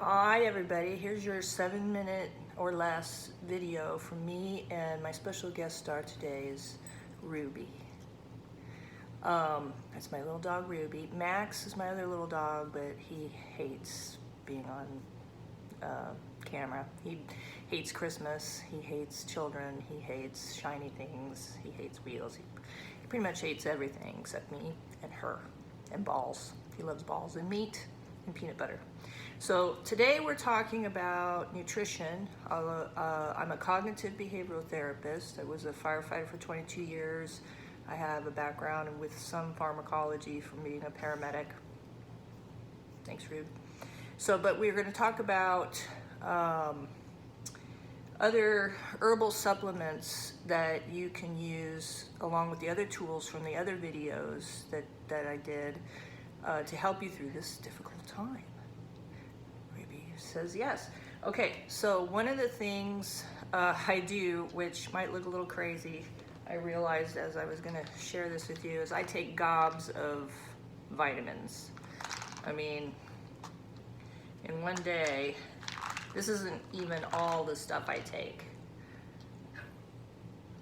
Hi everybody, here's your 7-minute or less video from me, and my special guest star today is Ruby. That's my little dog Ruby. Max is my other little dog, but he hates being on camera. He hates Christmas, he hates children, he hates shiny things, he hates wheels. He pretty much hates everything except me and her and balls. He loves balls and meat and peanut butter. So today we're talking about nutrition. I'm a cognitive behavioral therapist. I was a firefighter for 22 years. I have a background with some pharmacology from being a paramedic. Thanks, Rube. But we're going to talk about other herbal supplements that you can use along with the other tools from the other videos that I did to help you through this difficult time. Says yes. Okay, so one of the things I do, which might look a little crazy, I realized as I was going to share this with you, is I take gobs of vitamins. I mean, in one day, this isn't even all the stuff I take.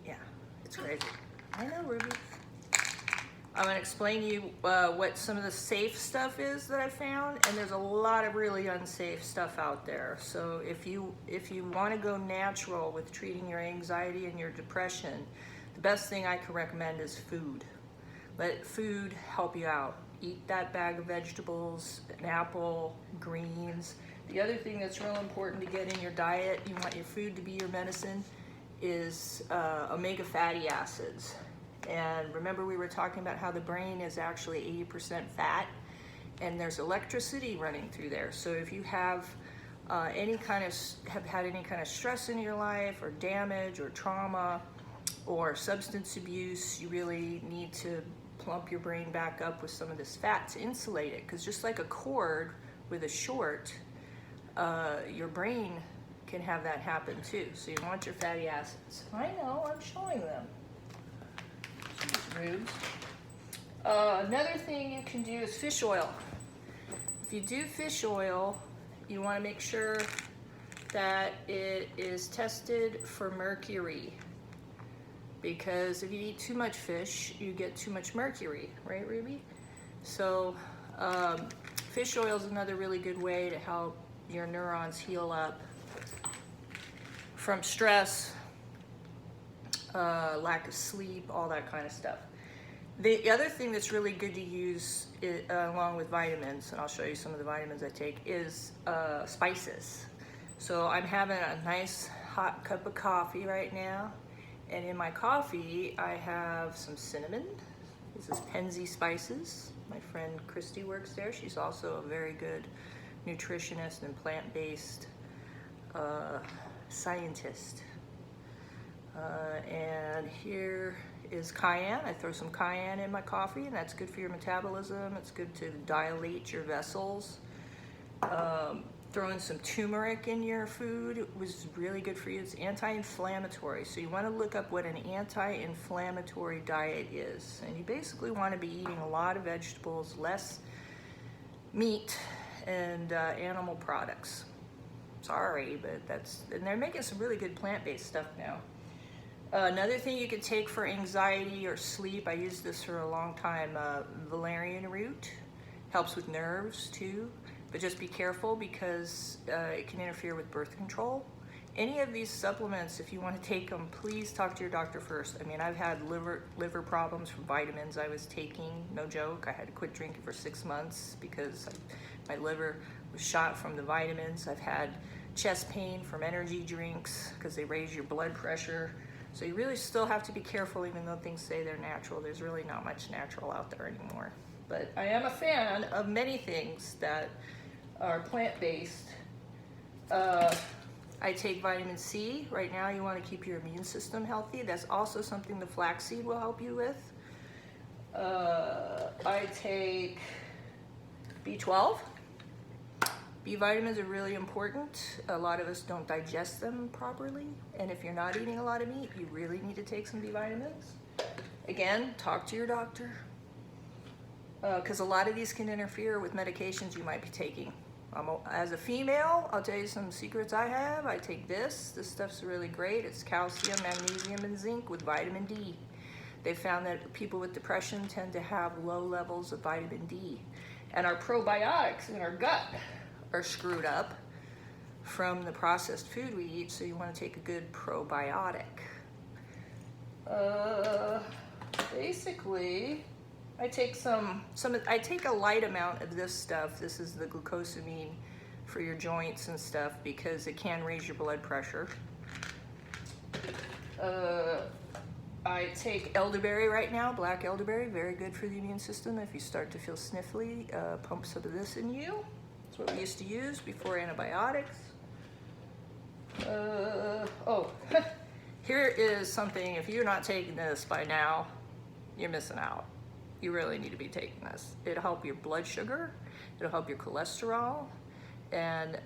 Yeah, it's crazy. I know, Ruby. I'm going to explain to you what some of the safe stuff is that I found, and there's a lot of really unsafe stuff out there. So if you want to go natural with treating your anxiety and your depression, the best thing I can recommend is food. Let food help you out. Eat that bag of vegetables, an apple, greens. The other thing that's real important to get in your diet, you want your food to be your medicine, is omega fatty acids. And remember, we were talking about how the brain is actually 80% fat, and there's electricity running through there. So if you have had any kind of stress in your life, or damage, or trauma, or substance abuse, you really need to plump your brain back up with some of this fat to insulate it. Because just like a cord with a short, your brain can have that happen too. So you want your fatty acids. I know, I'm showing them. Another thing you can do is fish oil. If you do fish oil, you want to make sure that it is tested for mercury, because if you eat too much fish, you get too much mercury, right, Ruby? So fish oil is another really good way to help your neurons heal up from stress, lack of sleep, all that kind of stuff. The other thing that's really good to use along with vitamins, and I'll show you some of the vitamins I take, is spices. So I'm having a nice hot cup of coffee right now, and in my coffee I have some cinnamon. This is Penzi Spices. My friend Christy works there. She's also a very good nutritionist and plant-based scientist. And here is cayenne. I throw some cayenne in my coffee, and that's good for your metabolism. It's good to dilate your vessels. Throwing some turmeric in your food was really good for you. It's anti-inflammatory. So you want to look up what an anti-inflammatory diet is. And you basically want to be eating a lot of vegetables, less meat, and animal products. Sorry, but and they're making some really good plant-based stuff now. Another thing you could take for anxiety or sleep, I used this for a long time, valerian root. Helps with nerves too, but just be careful because it can interfere with birth control. Any of these supplements, if you want to take them, please talk to your doctor first. I mean, I've had liver problems from vitamins I was taking, no joke. I had to quit drinking for 6 months because my liver was shot from the vitamins. I've had chest pain from energy drinks because they raise your blood pressure. So you really still have to be careful, even though things say they're natural. There's really not much natural out there anymore. But I am a fan of many things that are plant-based. I take vitamin C. Right now you want to keep your immune system healthy. That's also something the flaxseed will help you with. I take B12. B vitamins are really important. A lot of us don't digest them properly, and if you're not eating a lot of meat, you really need to take some B vitamins. Again, talk to your doctor, because a lot of these can interfere with medications you might be taking. As a female, I'll tell you some secrets I have. I take this. This stuff's really great. It's calcium, magnesium, and zinc with vitamin D. They found that people with depression tend to have low levels of vitamin D. And our probiotics in our gut are screwed up from the processed food we eat, so you want to take a good probiotic. Basically, I take I take a light amount of this stuff. This is the glucosamine for your joints and stuff because it can raise your blood pressure. I take elderberry right now, black elderberry, very good for the immune system. If you start to feel sniffly, pump some of this in you. That's what we used to use before antibiotics. Here is something, if you're not taking this by now, you're missing out. You really need to be taking this. It'll help your blood sugar, it'll help your cholesterol, and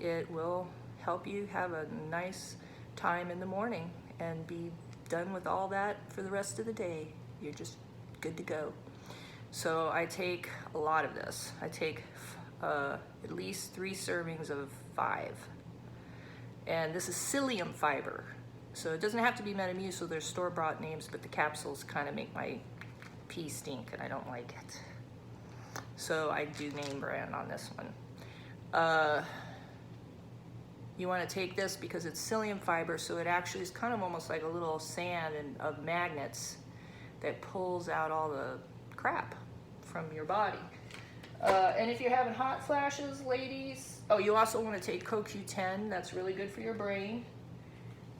it will help you have a nice time in the morning and be done with all that for the rest of the day. You're just good to go. So I take a lot of this. I take at least 3 servings of 5. And this is psyllium fiber. So it doesn't have to be Metamucil, there's store-bought names, but the capsules kind of make my pee stink and I don't like it. So I do name brand on this one. You want to take this because it's psyllium fiber, so it actually is kind of almost like a little sand of magnets that pulls out all the crap from your body. And if you're having hot flashes, ladies, you also want to take CoQ10. That's really good for your brain.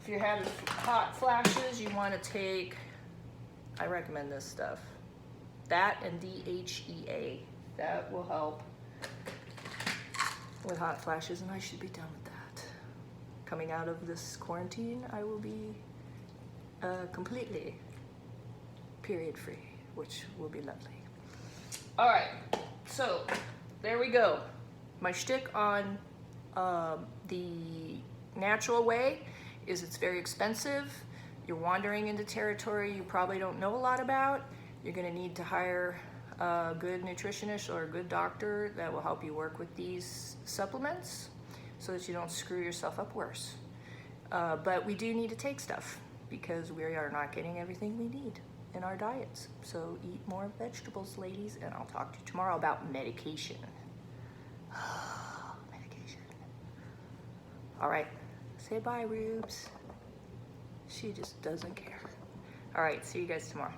If you're having hot flashes, you want to take, I recommend this stuff, that and DHEA. That will help with hot flashes, and I should be done with that. Coming out of this quarantine, I will be completely period-free, which will be lovely. All right, so there we go. My shtick on the natural way is it's very expensive. You're wandering into territory you probably don't know a lot about. You're gonna need to hire a good nutritionist or a good doctor that will help you work with these supplements so that you don't screw yourself up worse. But we do need to take stuff because we are not getting everything we need in our diets. So eat more vegetables, ladies, and I'll talk to you tomorrow about medication. Medication. All right, say bye, Rubes. She just doesn't care. All right, see you guys tomorrow.